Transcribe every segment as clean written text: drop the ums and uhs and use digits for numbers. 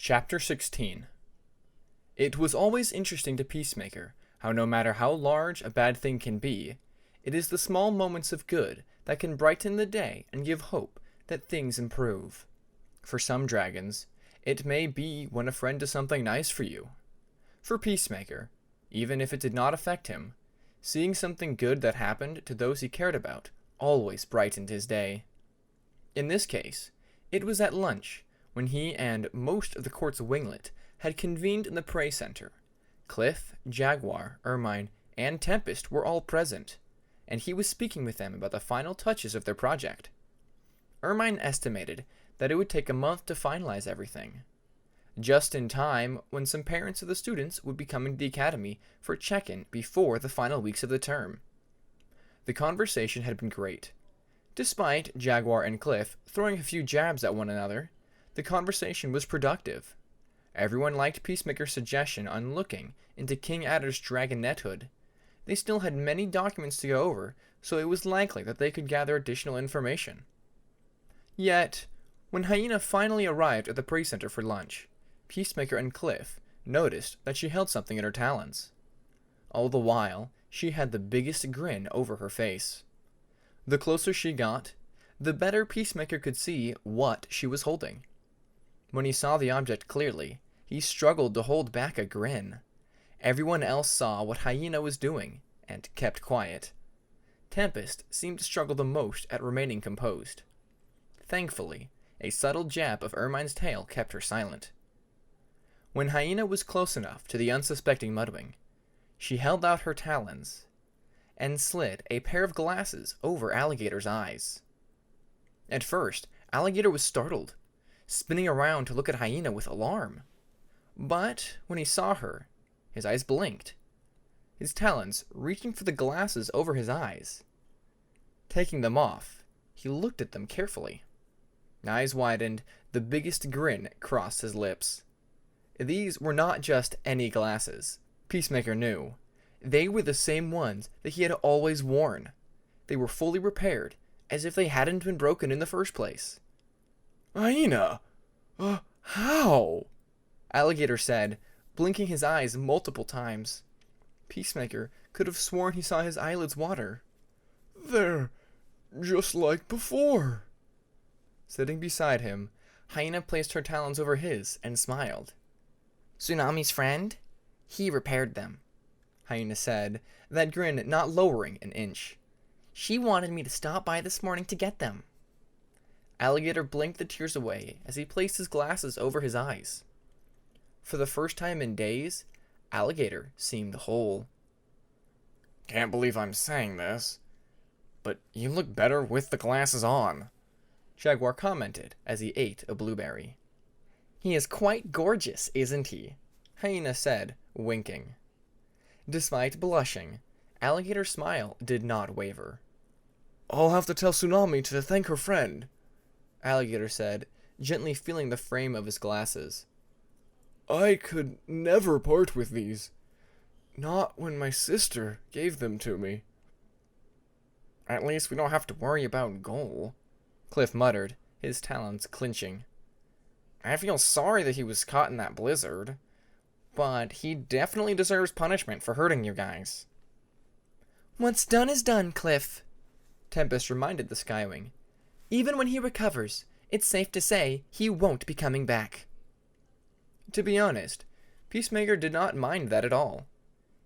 Chapter 16. It was always interesting to Peacemaker how no matter how large a bad thing can be, it is the small moments of good that can brighten the day and give hope that things improve. For some dragons, it may be when a friend does something nice for you. For Peacemaker, even if it did not affect him, seeing something good that happened to those he cared about always brightened his day. In this case, it was at lunch, when he and most of the court's winglet had convened in the prey center. Cliff, Jaguar, Ermine, and Tempest were all present, and he was speaking with them about the final touches of their project. Ermine estimated that it would take a month to finalize everything, just in time when some parents of the students would be coming to the academy for check-in before the final weeks of the term. The conversation had been great. Despite Jaguar and Cliff throwing a few jabs at one another, the conversation was productive. Everyone liked Peacemaker's suggestion on looking into King Adder's dragonet hood. They still had many documents to go over, so it was likely that they could gather additional information. Yet, when Hyena finally arrived at the prey center for lunch, Peacemaker and Cliff noticed that she held something in her talons. All the while, she had the biggest grin over her face. The closer she got, the better Peacemaker could see what she was holding. When he saw the object clearly, he struggled to hold back a grin. Everyone else saw what Hyena was doing, and kept quiet. Tempest seemed to struggle the most at remaining composed. Thankfully, a subtle jab of Ermine's tail kept her silent. When Hyena was close enough to the unsuspecting Mudwing, she held out her talons and slid a pair of glasses over Alligator's eyes. At first, Alligator was startled, spinning around to look at Hyena with alarm. But when he saw her, his eyes blinked, his talons reaching for the glasses over his eyes. Taking them off, he looked at them carefully. Eyes widened, the biggest grin crossed his lips. These were not just any glasses, Peacemaker knew. They were the same ones that he had always worn. They were fully repaired, as if they hadn't been broken in the first place. Hyena! How? Alligator said, blinking his eyes multiple times. Peacemaker could have sworn he saw his eyelids water. They're just like before. Sitting beside him, Hyena placed her talons over his and smiled. Tsunami's friend? He repaired them, Hyena said, that grin not lowering an inch. She wanted me to stop by this morning to get them. Alligator blinked the tears away as he placed his glasses over his eyes. For the first time in days, Alligator seemed whole. Can't believe I'm saying this, but you look better with the glasses on, Jaguar commented as he ate a blueberry. He is quite gorgeous, isn't he? Hyena said, winking. Despite blushing, Alligator's smile did not waver. I'll have to tell Tsunami to thank her friend, Alligator said, gently feeling the frame of his glasses. I could never part with these. Not when my sister gave them to me. At least we don't have to worry about Goal, Cliff muttered, his talons clenching. I feel sorry that he was caught in that blizzard, but he definitely deserves punishment for hurting you guys. What's done is done, Cliff, Tempest reminded the Skywing. Even when he recovers, it's safe to say he won't be coming back. To be honest, Peacemaker did not mind that at all.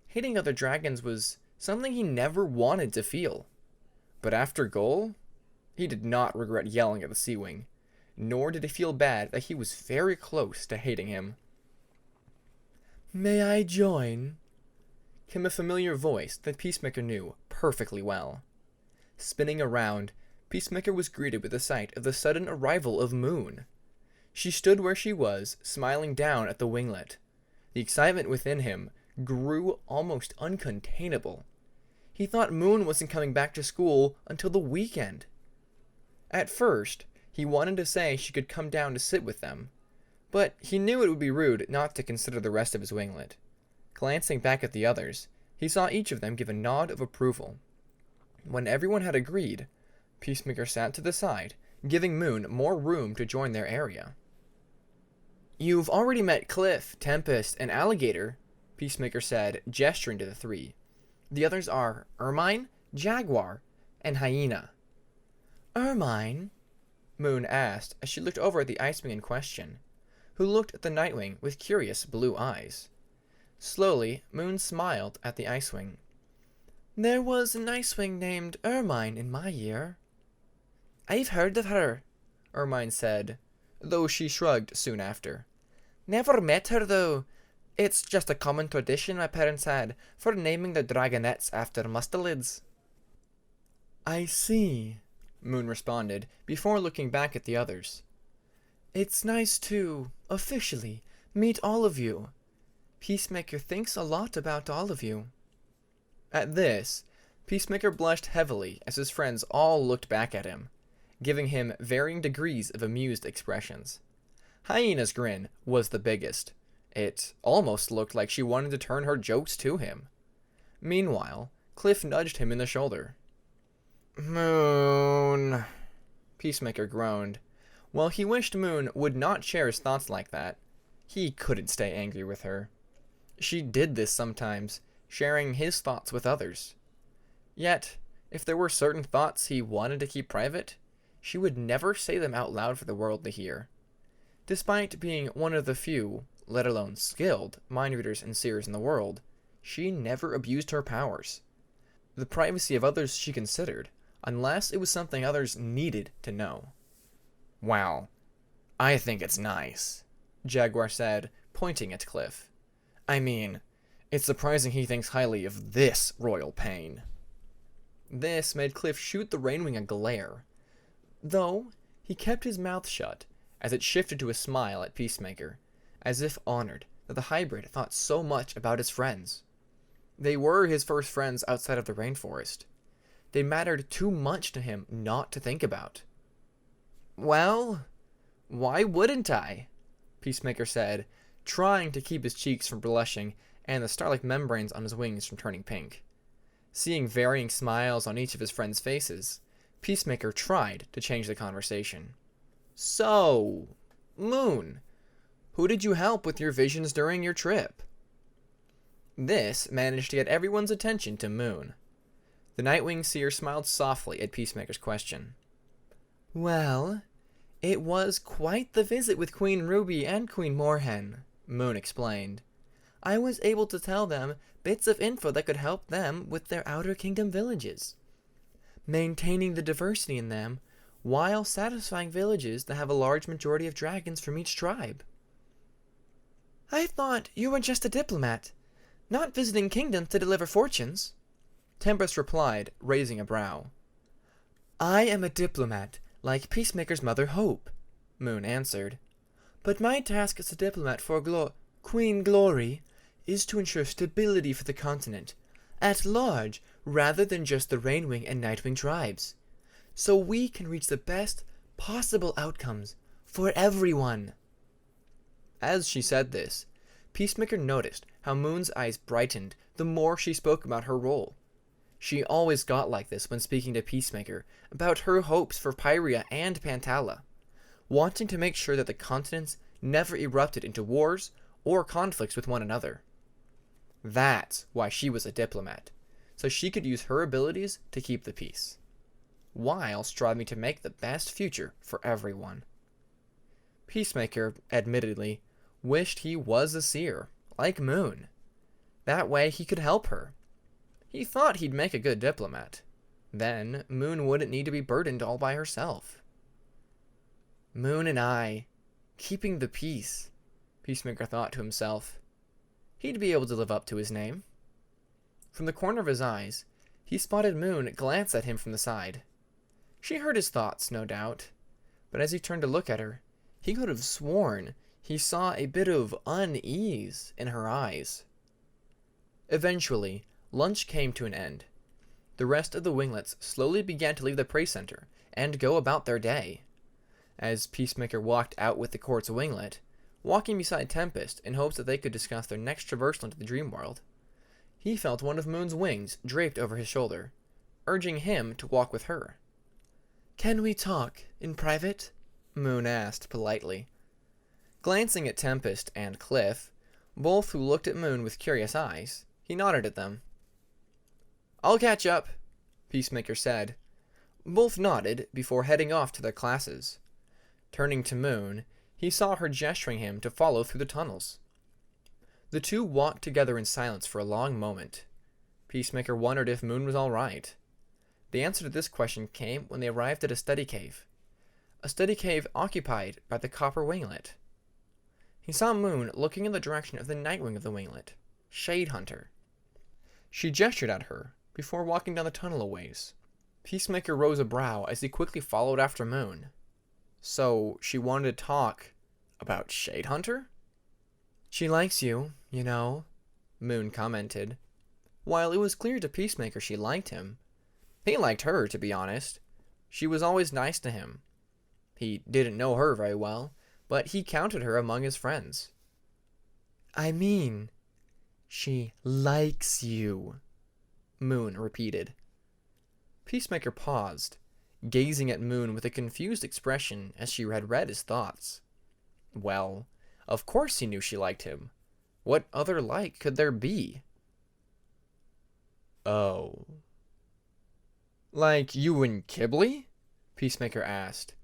Hating other dragons was something he never wanted to feel. But after Goal, he did not regret yelling at the Seawing, nor did he feel bad that he was very close to hating him. May I join? Came a familiar voice that Peacemaker knew perfectly well. Spinning around, Peacemaker was greeted with the sight of the sudden arrival of Moon. She stood where she was, smiling down at the winglet. The excitement within him grew almost uncontainable. He thought Moon wasn't coming back to school until the weekend. At first, he wanted to say she could come down to sit with them, but he knew it would be rude not to consider the rest of his winglet. Glancing back at the others, he saw each of them give a nod of approval. When everyone had agreed, Peacemaker sat to the side, giving Moon more room to join their area. You've already met Cliff, Tempest, and Alligator, Peacemaker said, gesturing to the three. The others are Ermine, Jaguar, and Hyena. Ermine? Moon asked as she looked over at the Icewing in question, who looked at the Nightwing with curious blue eyes. Slowly, Moon smiled at the Icewing. There was an Icewing named Ermine in my year. I've heard of her, Ermine said, though she shrugged soon after. Never met her, though. It's just a common tradition my parents had for naming their dragonettes after mustelids. I see, Moon responded, before looking back at the others. It's nice to, officially, meet all of you. Peacemaker thinks a lot about all of you. At this, Peacemaker blushed heavily as his friends all looked back at him, giving him varying degrees of amused expressions. Hyena's grin was the biggest. It almost looked like she wanted to turn her jokes to him. Meanwhile, Cliff nudged him in the shoulder. Moon, Peacemaker groaned. While he wished Moon would not share his thoughts like that, he couldn't stay angry with her. She did this sometimes, sharing his thoughts with others. Yet, if there were certain thoughts he wanted to keep private, she would never say them out loud for the world to hear. Despite being one of the few, let alone skilled, mind readers and seers in the world, she never abused her powers. The privacy of others she considered, unless it was something others needed to know. Wow, I think it's nice, Jaguar said, pointing at Cliff. I mean, it's surprising he thinks highly of this royal pain. This made Cliff shoot the Rainwing a glare, though he kept his mouth shut as it shifted to a smile at Peacemaker, as if honored that the hybrid thought so much about his friends. They were his first friends outside of the rainforest. They mattered too much to him not to think about. Well, why wouldn't I? Peacemaker said, trying to keep his cheeks from blushing and the star-like membranes on his wings from turning pink. Seeing varying smiles on each of his friends' faces, Peacemaker tried to change the conversation. So, Moon, who did you help with your visions during your trip? This managed to get everyone's attention to Moon. The Nightwing Seer smiled softly at Peacemaker's question. Well, it was quite the visit with Queen Ruby and Queen Moorhen, Moon explained. I was able to tell them bits of info that could help them with their Outer Kingdom villages, maintaining the diversity in them while satisfying villages that have a large majority of dragons from each tribe. I thought you were just a diplomat, not visiting kingdoms to deliver fortunes, Tempest replied, raising a brow. I am a diplomat, like Peacemaker's mother Hope, Moon answered. But my task as a diplomat for Queen Glory is to ensure stability for the continent, at large, rather than just the Rainwing and Nightwing tribes, so we can reach the best possible outcomes for everyone. As she said this, Peacemaker noticed how Moon's eyes brightened the more she spoke about her role. She always got like this when speaking to Peacemaker about her hopes for Pyria and Pantala, wanting to make sure that the continents never erupted into wars or conflicts with one another. That's why she was a diplomat, so she could use her abilities to keep the peace, while striving to make the best future for everyone. Peacemaker, admittedly, wished he was a seer, like Moon. That way he could help her. He thought he'd make a good diplomat. Then Moon wouldn't need to be burdened all by herself. Moon and I, keeping the peace, Peacemaker thought to himself. He'd be able to live up to his name. From the corner of his eyes, he spotted Moon glance at him from the side. She heard his thoughts, no doubt, but as he turned to look at her, he could have sworn he saw a bit of unease in her eyes. Eventually, lunch came to an end. The rest of the winglets slowly began to leave the prey center and go about their day. As Peacemaker walked out with the court's winglet, walking beside Tempest in hopes that they could discuss their next traversal into the dream world, he felt one of Moon's wings draped over his shoulder, urging him to walk with her. Can we talk in private? Moon asked politely. Glancing at Tempest and Cliff, both who looked at Moon with curious eyes, he nodded at them. "I'll catch up," Peacemaker said. Both nodded before heading off to their classes. Turning to Moon, he saw her gesturing him to follow through the tunnels. The two walked together in silence for a long moment. Peacemaker wondered if Moon was all right. The answer to this question came when they arrived at a study cave occupied by the copper winglet. He saw Moon looking in the direction of the Nightwing of the winglet, Shadehunter. She gestured at her before walking down the tunnel a ways. Peacemaker rose a brow as he quickly followed after Moon. So she wanted to talk about Shadehunter? "She likes you, you know," Moon commented. While it was clear to Peacemaker she liked him, he liked her, to be honest. She was always nice to him. He didn't know her very well, but he counted her among his friends. "I mean, she likes you," Moon repeated. Peacemaker paused, gazing at Moon with a confused expression as she had read his thoughts. Well, of course he knew she liked him. What other like could there be? "Oh. Like you and Kibley?" Peacemaker asked.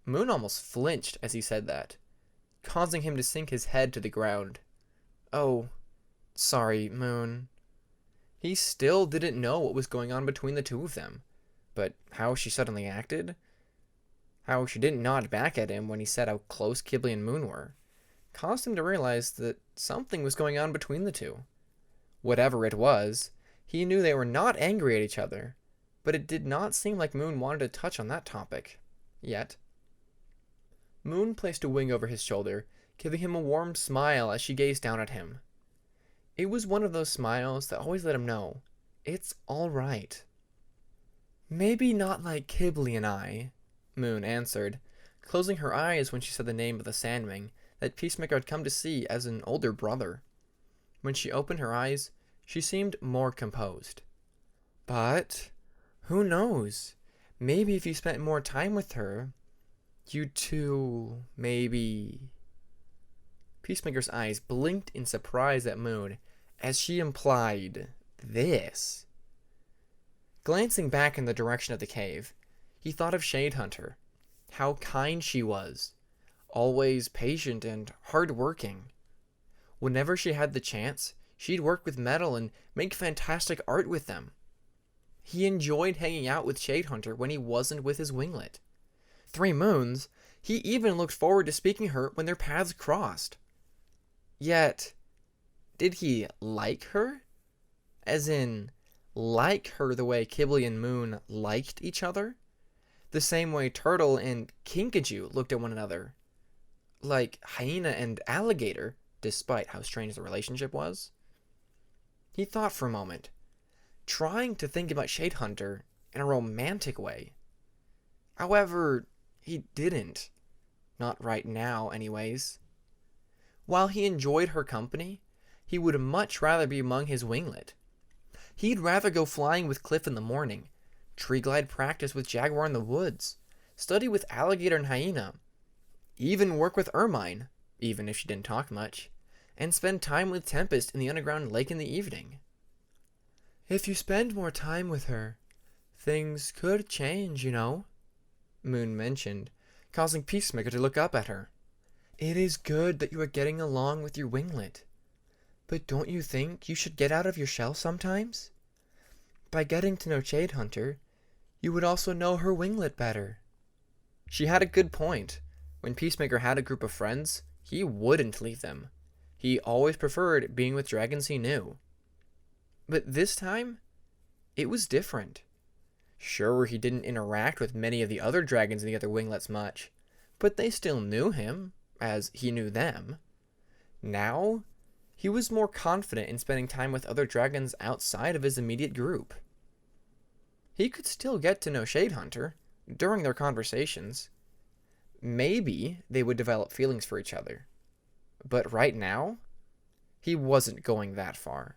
Moon almost flinched as he said that, causing him to sink his head to the ground. "Oh, sorry, Moon." He still didn't know what was going on between the two of them, but how she suddenly acted, how she didn't nod back at him when he said how close Kibley and Moon were, caused him to realize that something was going on between the two. Whatever it was, he knew they were not angry at each other, but it did not seem like Moon wanted to touch on that topic, yet. Moon placed a wing over his shoulder, giving him a warm smile as she gazed down at him. It was one of those smiles that always let him know, it's all right. "Maybe not like Kibley and I," Moon answered, closing her eyes when she said the name of the Sandwing that Peacemaker had come to see as an older brother. When she opened her eyes, she seemed more composed. "But, who knows? Maybe if you spent more time with her, you two, maybe..." Peacemaker's eyes blinked in surprise at Moon as she implied this. Glancing back in the direction of the cave, he thought of Shadehunter, how kind she was, always patient and hard-working. Whenever she had the chance, she'd work with metal and make fantastic art with them. He enjoyed hanging out with Shadehunter when he wasn't with his winglet. 3 moons, he even looked forward to speaking to her when their paths crossed. Yet, did he like her? As in, like her the way Kibley and Moon liked each other? The same way Turtle and Kinkajou looked at one another? Like Hyena and Alligator, despite how strange the relationship was? He thought for a moment, trying to think about Shadehunter in a romantic way. However, he didn't. Not right now, anyways. While he enjoyed her company, he would much rather be among his winglet. He'd rather go flying with Cliff in the morning, tree glide practice with Jaguar in the woods, study with Alligator and Hyena, even work with Ermine, even if she didn't talk much, and spend time with Tempest in the underground lake in the evening. "If you spend more time with her, things could change, you know," Moon mentioned, causing Peacemaker to look up at her. "It is good that you are getting along with your winglet, but don't you think you should get out of your shell sometimes? By getting to know Shadehunter, you would also know her winglet better." She had a good point. When Peacemaker had a group of friends, he wouldn't leave them. He always preferred being with dragons he knew. But this time, it was different. Sure, he didn't interact with many of the other dragons in the other winglets much, but they still knew him, as he knew them. Now, he was more confident in spending time with other dragons outside of his immediate group. He could still get to know Shadehunter during their conversations. Maybe they would develop feelings for each other. But right now, he wasn't going that far.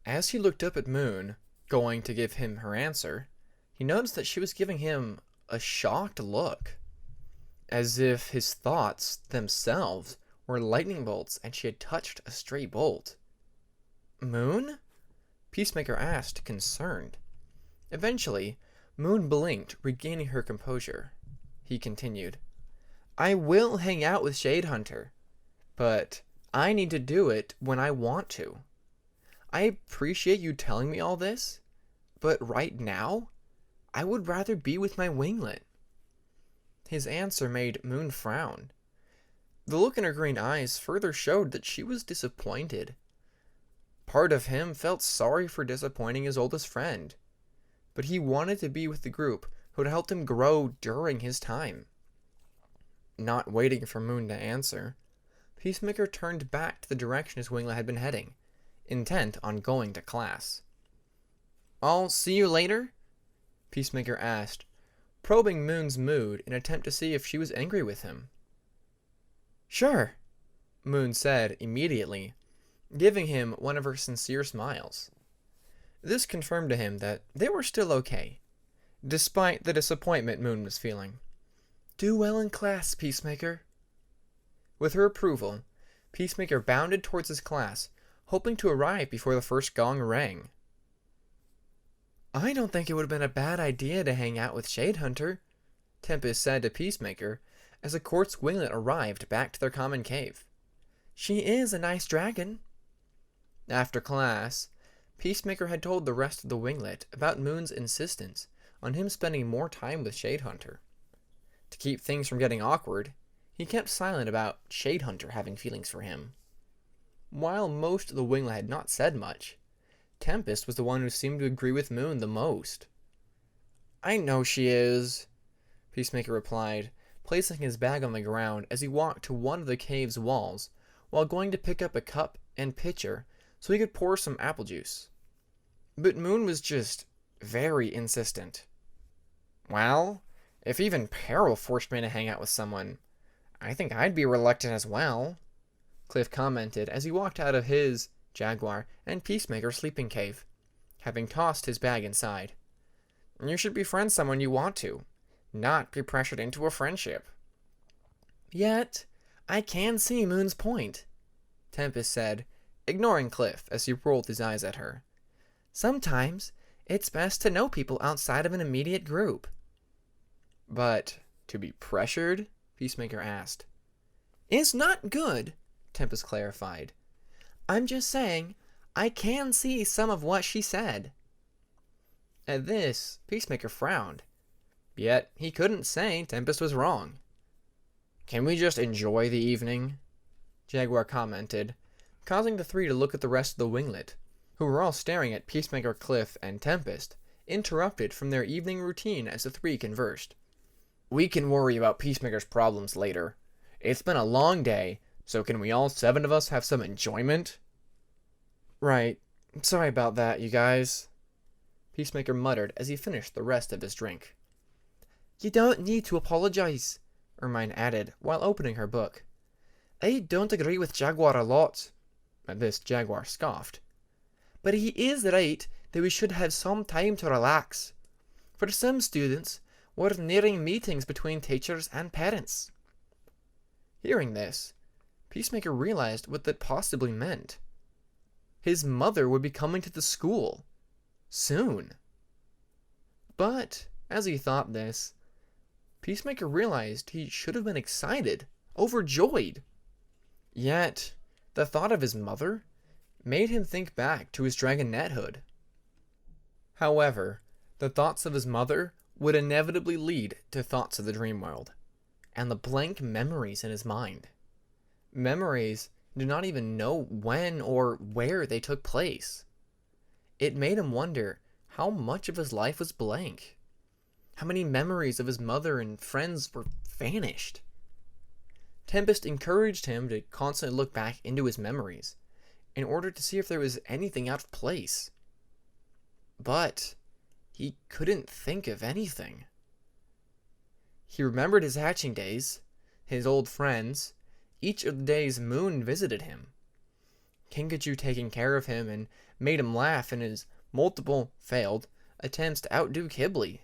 As he looked up at Moon, going to give him her answer, he noticed that she was giving him a shocked look, as if his thoughts themselves were lightning bolts, and she had touched a stray bolt. Moon? Peacemaker asked, concerned. Eventually, Moon blinked, regaining her composure. He continued, I will hang out with Shadehunter, but I need to do it when I want to. I appreciate you telling me all this, but right now, I would rather be with my winglet. His answer made Moon frown. The look in her green eyes further showed that she was disappointed. Part of him felt sorry for disappointing his oldest friend, but he wanted to be with the group who had helped him grow during his time. Not waiting for Moon to answer, Peacemaker turned back to the direction his winglet had been heading, intent on going to class. I'll see you later? Peacemaker asked, probing Moon's mood in an attempt to see if she was angry with him. Sure, Moon said immediately, giving him one of her sincere smiles. This confirmed to him that they were still okay, despite the disappointment Moon was feeling. Do well in class, Peacemaker. With her approval, Peacemaker bounded towards his class, hoping to arrive before the first gong rang. I don't think it would have been a bad idea to hang out with Shadehunter, Tempest said to Peacemaker as the Quartz winglet arrived back to their common cave. She is a nice dragon. After class, Peacemaker had told the rest of the winglet about Moon's insistence on him spending more time with Shadehunter. To keep things from getting awkward, he kept silent about Shadehunter having feelings for him. While most of the winglet had not said much, Tempest was the one who seemed to agree with Moon the most. I know she is, Peacemaker replied, placing his bag on the ground as he walked to one of the cave's walls while going to pick up a cup and pitcher so he could pour some apple juice. But Moon was just very insistent. Well, if even Peril forced me to hang out with someone, I think I'd be reluctant as well, Cliff commented as he walked out of his, Jaguar, and Peacemaker sleeping cave, having tossed his bag inside. You should befriend someone you want to, not be pressured into a friendship. Yet, I can see Moon's point, Tempest said, ignoring Cliff as he rolled his eyes at her. Sometimes, it's best to know people outside of an immediate group. But, to be pressured? Peacemaker asked. Is not good, Tempest clarified. I'm just saying, I can see some of what she said. At this, Peacemaker frowned. Yet, he couldn't say Tempest was wrong. Can we just enjoy the evening? Jaguar commented, causing the three to look at the rest of the winglet, who were all staring at Peacemaker, Cliff, and Tempest, interrupted from their evening routine as the three conversed. We can worry about Peacemaker's problems later. It's been a long day, so can we all 7 of us have some enjoyment? Right. Sorry about that, you guys, Peacemaker muttered as he finished the rest of his drink. You don't need to apologize, Ermine added while opening her book. I don't agree with Jaguar a lot. At this, Jaguar scoffed. But he is right that we should have some time to relax. For some students, we're nearing meetings between teachers and parents. Hearing this, Peacemaker realized what that possibly meant. His mother would be coming to the school. Soon. But, as he thought this, Peacemaker realized he should have been excited, overjoyed. Yet, the thought of his mother made him think back to his dragonethood. However, the thoughts of his mother would inevitably lead to thoughts of the dream world, and the blank memories in his mind. Memories do not even know when or where they took place. It made him wonder how much of his life was blank. How many memories of his mother and friends were vanished. Tempest encouraged him to constantly look back into his memories in order to see if there was anything out of place. But he couldn't think of anything. He remembered his hatching days, his old friends, each of the days Moon visited him. Kinkajou taking care of him and made him laugh in his multiple failed attempts to outdo Kibbley.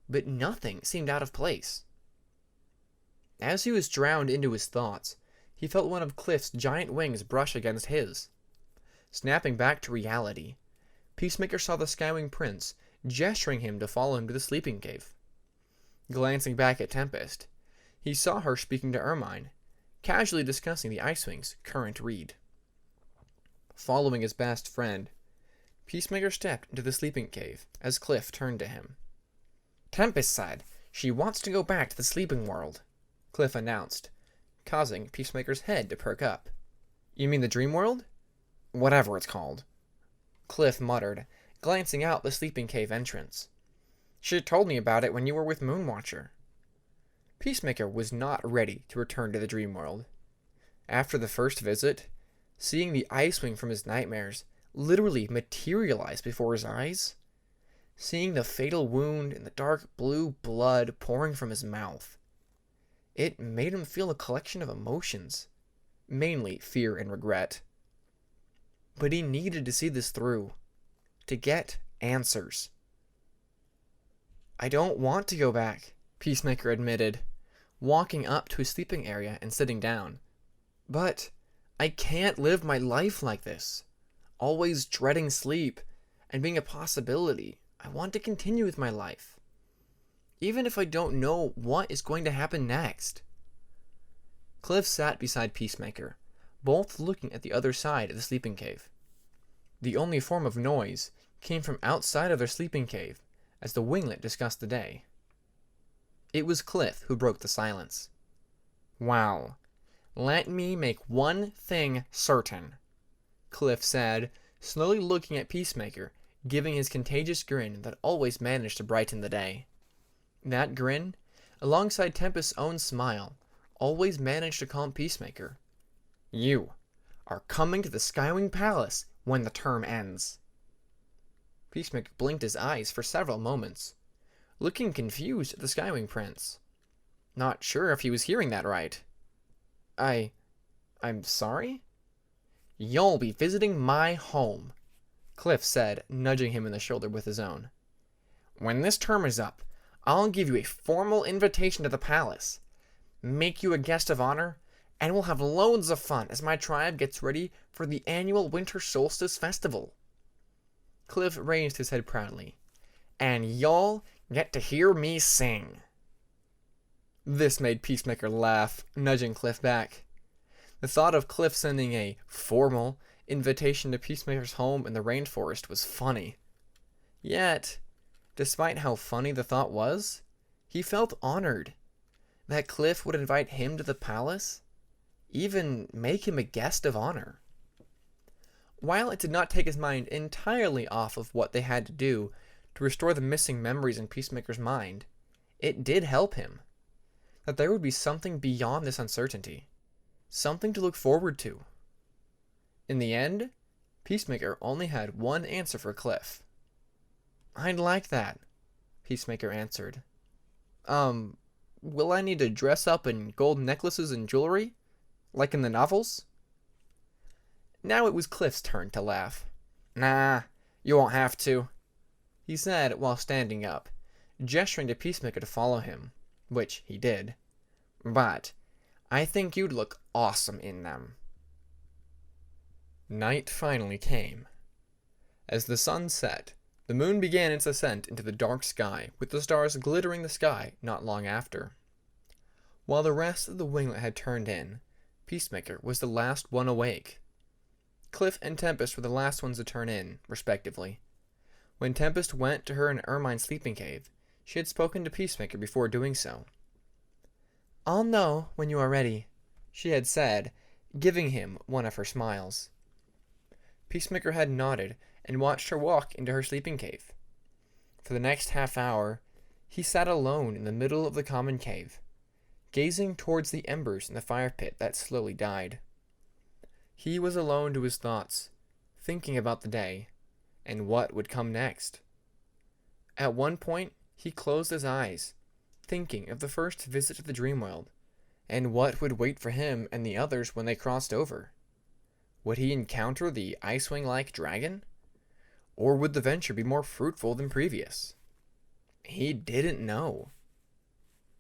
But nothing seemed out of place. As he was drowned into his thoughts, he felt one of Cliff's giant wings brush against his. Snapping back to reality, Peacemaker saw the Skywing Prince gesturing him to follow him to the sleeping cave. Glancing back at Tempest, he saw her speaking to Ermine, casually discussing the Icewing's current read. Following his best friend, Peacemaker stepped into the sleeping cave as Cliff turned to him. "Tempest said she wants to go back to the sleeping world," Cliff announced, causing Peacemaker's head to perk up. "You mean the dream world?" "Whatever it's called," Cliff muttered, glancing out the sleeping cave entrance. "She told me about it when you were with Moonwatcher." Peacemaker was not ready to return to the dream world. After the first visit, seeing the Icewing from his nightmares literally materialize before his eyes, seeing the fatal wound and the dark blue blood pouring from his mouth, it made him feel a collection of emotions, mainly fear and regret. But he needed to see this through, to get answers. "I don't want to go back," Peacemaker admitted, walking up to his sleeping area and sitting down. "But I can't live my life like this, always dreading sleep and being a possibility. I want to continue with my life, even if I don't know what is going to happen next." Cliff sat beside Peacemaker, both looking at the other side of the sleeping cave. The only form of noise came from outside of their sleeping cave as the winglet discussed the day. It was Cliff who broke the silence. "Well, let me make one thing certain," Cliff said, slowly looking at Peacemaker, giving his contagious grin that always managed to brighten the day. That grin, alongside Tempest's own smile, always managed to calm Peacemaker. "You are coming to the Skywing Palace when the term ends." Peacemaker blinked his eyes for several moments, looking confused at the Skywing Prince. Not sure if he was hearing that right. I'm sorry?" "You'll be visiting my home," Cliff said, nudging him in the shoulder with his own. "When this term is up, I'll give you a formal invitation to the palace, make you a guest of honor, and we'll have loads of fun as my tribe gets ready for the annual Winter Solstice Festival." Cliff raised his head proudly. "And you'll get to hear me sing." This made Peacemaker laugh, nudging Cliff back. The thought of Cliff sending a formal invitation to Peacemaker's home in the rainforest was funny. Yet, despite how funny the thought was, he felt honored that Cliff would invite him to the palace, even make him a guest of honor. While it did not take his mind entirely off of what they had to do to restore the missing memories in Peacemaker's mind, it did help him. That there would be something beyond this uncertainty. Something to look forward to. In the end, Peacemaker only had one answer for Cliff. "I'd like that," Peacemaker answered. Will I need to dress up in gold necklaces and jewelry? Like in the novels?" Now it was Cliff's turn to laugh. "Nah, you won't have to," he said while standing up, gesturing to Peacemaker to follow him, which he did. "But I think you'd look awesome in them." Night finally came. As the sun set, the moon began its ascent into the dark sky, with the stars glittering the sky not long after. While the rest of the winglet had turned in, Peacemaker was the last one awake. Cliff and Tempest were the last ones to turn in, respectively. When Tempest went to her and Ermine's sleeping cave, she had spoken to Peacemaker before doing so. "I'll know when you are ready," she had said, giving him one of her smiles. Peacemaker had nodded and watched her walk into her sleeping cave. For the next half hour, he sat alone in the middle of the common cave, gazing towards the embers in the fire pit that slowly died. He was alone to his thoughts, thinking about the day, and what would come next. At one point, he closed his eyes, thinking of the first visit to the Dreamworld, and what would wait for him and the others when they crossed over. Would he encounter the Icewing-like dragon? Or would the venture be more fruitful than previous? He didn't know.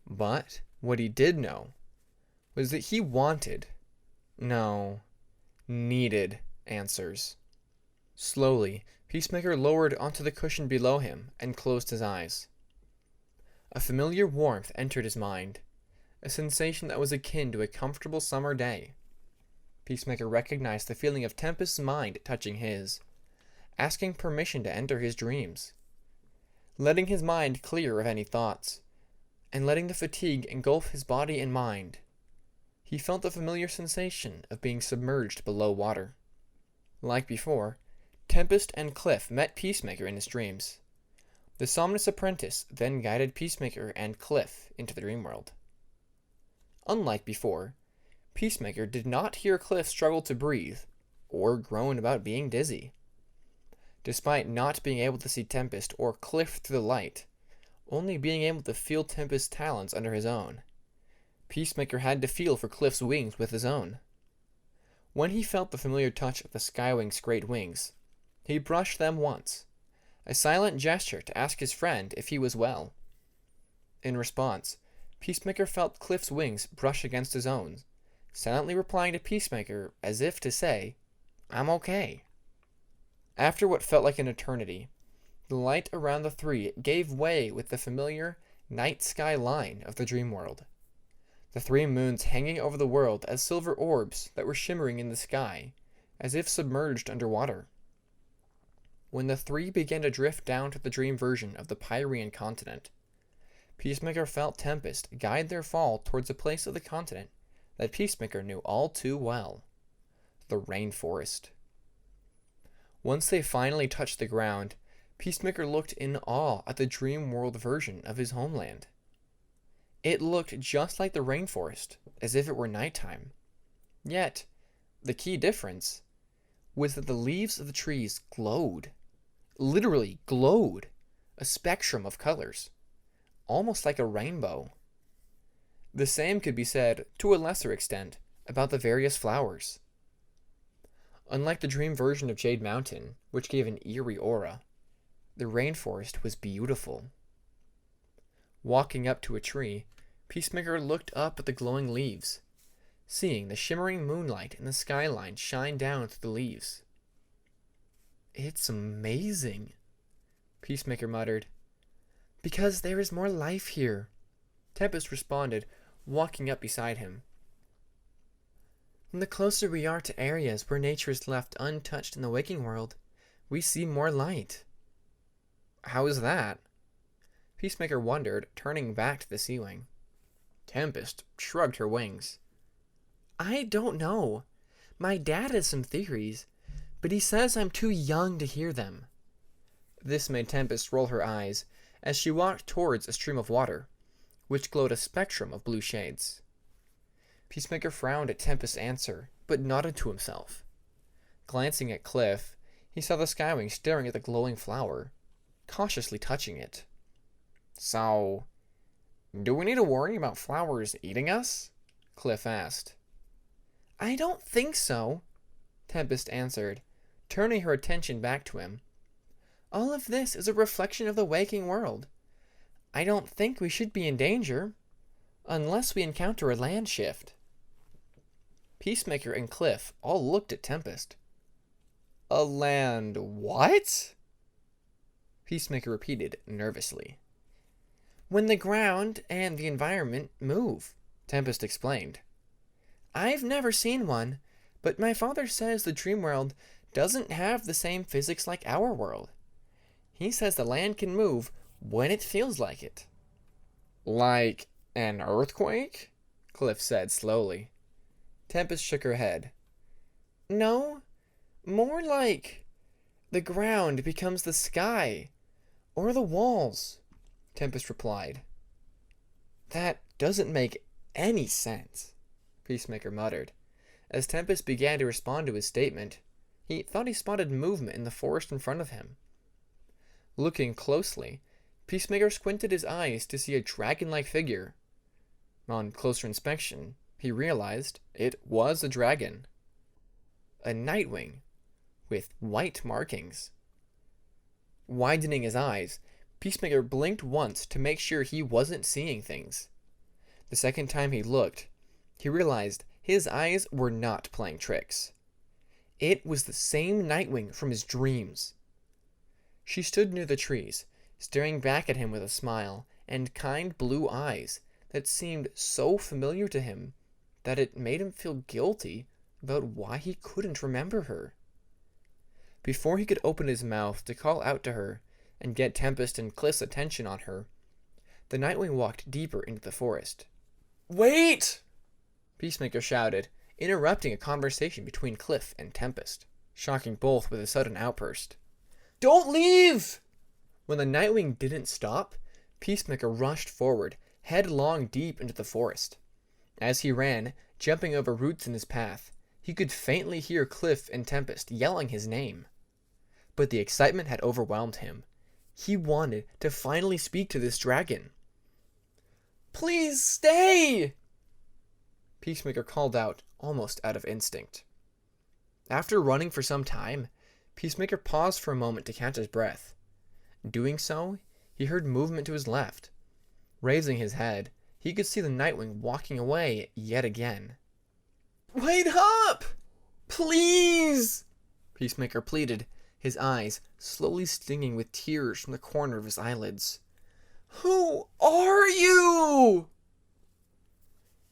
But what he did know was that he wanted No, needed answers. Slowly, Peacemaker lowered onto the cushion below him and closed his eyes. A familiar warmth entered his mind, a sensation that was akin to a comfortable summer day. Peacemaker recognized the feeling of Tempest's mind touching his, asking permission to enter his dreams, letting his mind clear of any thoughts, and letting the fatigue engulf his body and mind. He felt the familiar sensation of being submerged below water. Like before, Tempest and Cliff met Peacemaker in his dreams. The Somnus Apprentice then guided Peacemaker and Cliff into the dream world. Unlike before, Peacemaker did not hear Cliff struggle to breathe, or groan about being dizzy. Despite not being able to see Tempest or Cliff through the light, only being able to feel Tempest's talons under his own, Peacemaker had to feel for Cliff's wings with his own. When he felt the familiar touch of the Skywing's great wings, he brushed them once, a silent gesture to ask his friend if he was well. In response, Peacemaker felt Cliff's wings brush against his own, silently replying to Peacemaker as if to say, "I'm okay." After what felt like an eternity, the light around the three gave way with the familiar night sky line of the dream world. The three moons hanging over the world as silver orbs that were shimmering in the sky, as if submerged underwater. When the three began to drift down to the dream version of the Pyrean continent, Peacemaker felt Tempest guide their fall towards a place of the continent that Peacemaker knew all too well: the rainforest. Once they finally touched the ground, Peacemaker looked in awe at the dream world version of his homeland. It looked just like the rainforest, as if it were nighttime. Yet, the key difference was that the leaves of the trees glowed. Literally glowed. A spectrum of colors. Almost like a rainbow. The same could be said, to a lesser extent, about the various flowers. Unlike the dream version of Jade Mountain, which gave an eerie aura, the rainforest was beautiful. Walking up to a tree, Peacemaker looked up at the glowing leaves, seeing the shimmering moonlight in the skyline shine down through the leaves. "It's amazing," Peacemaker muttered. "Because there is more life here," Tempest responded, walking up beside him. "And the closer we are to areas where nature is left untouched in the waking world, we see more light." "How is that?" Peacemaker wondered, turning back to the ceiling. Tempest shrugged her wings. "I don't know. My dad has some theories, but he says I'm too young to hear them." This made Tempest roll her eyes as she walked towards a stream of water, which glowed a spectrum of blue shades. Peacemaker frowned at Tempest's answer, but nodded to himself. Glancing at Cliff, he saw the Skywing staring at the glowing flower, cautiously touching it. "So, do we need to worry about flowers eating us?" Cliff asked. "I don't think so," Tempest answered, turning her attention back to him. "All of this is a reflection of the waking world. I don't think we should be in danger, unless we encounter a land shift." Peacemaker and Cliff all looked at Tempest. "A land what?" Peacemaker repeated nervously. "When the ground and the environment move," Tempest explained. "I've never seen one, but my father says the dream world doesn't have the same physics like our world. He says the land can move when it feels like it." "Like an earthquake?" Cliff said slowly. Tempest shook her head. "No, more like the ground becomes the sky, or the walls," Tempest replied. "That doesn't make any sense," Peacemaker muttered. As Tempest began to respond to his statement, he thought he spotted movement in the forest in front of him. Looking closely, Peacemaker squinted his eyes to see a dragon-like figure. On closer inspection, he realized it was a dragon. A Nightwing, with white markings. Widening his eyes, Peacemaker blinked once to make sure he wasn't seeing things. The second time he looked, he realized His eyes were not playing tricks. It was the same Nightwing from his dreams. She stood near the trees, staring back at him with a smile and kind blue eyes that seemed so familiar to him that it made him feel guilty about why he couldn't remember her. Before he could open his mouth to call out to her and get Tempest and Cliff's attention on her, the Nightwing walked deeper into the forest. Wait! Peacemaker shouted, interrupting a conversation between Cliff and Tempest, shocking both with a sudden outburst. Don't leave! When the Nightwing didn't stop, Peacemaker rushed forward, headlong deep into the forest. As he ran, jumping over roots in his path, he could faintly hear Cliff and Tempest yelling his name. But the excitement had overwhelmed him. He wanted to finally speak to this dragon. Please stay! Peacemaker called out, almost out of instinct. After running for some time, Peacemaker paused for a moment to catch his breath. Doing so, he heard movement to his left. Raising his head, he could see the Nightwing walking away yet again. Wait up! Please! Peacemaker pleaded, his eyes slowly stinging with tears from the corner of his eyelids. Who are you?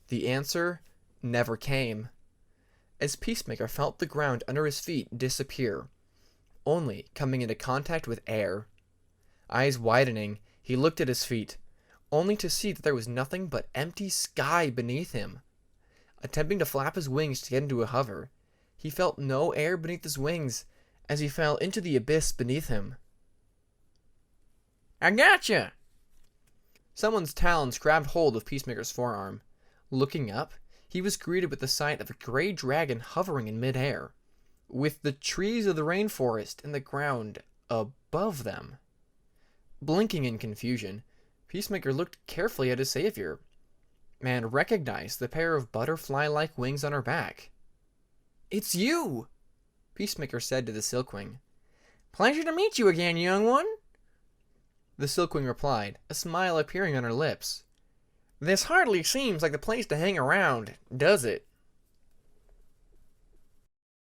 The answer never came. As Peacemaker felt the ground under his feet disappear, only coming into contact with air. Eyes widening, he looked at his feet, only to see that there was nothing but empty sky beneath him. Attempting to flap his wings to get into a hover, he felt no air beneath his wings as he fell into the abyss beneath him. I gotcha! Someone's talons grabbed hold of Peacemaker's forearm. Looking up, he was greeted with the sight of a gray dragon hovering in midair, with the trees of the rainforest and the ground above them. Blinking in confusion, Peacemaker looked carefully at his savior, and recognized the pair of butterfly-like wings on her back. It's you! Peacemaker said to the Silkwing. Pleasure to meet you again, young one. The Silkwing replied, a smile appearing on her lips. This hardly seems like the place to hang around, does it?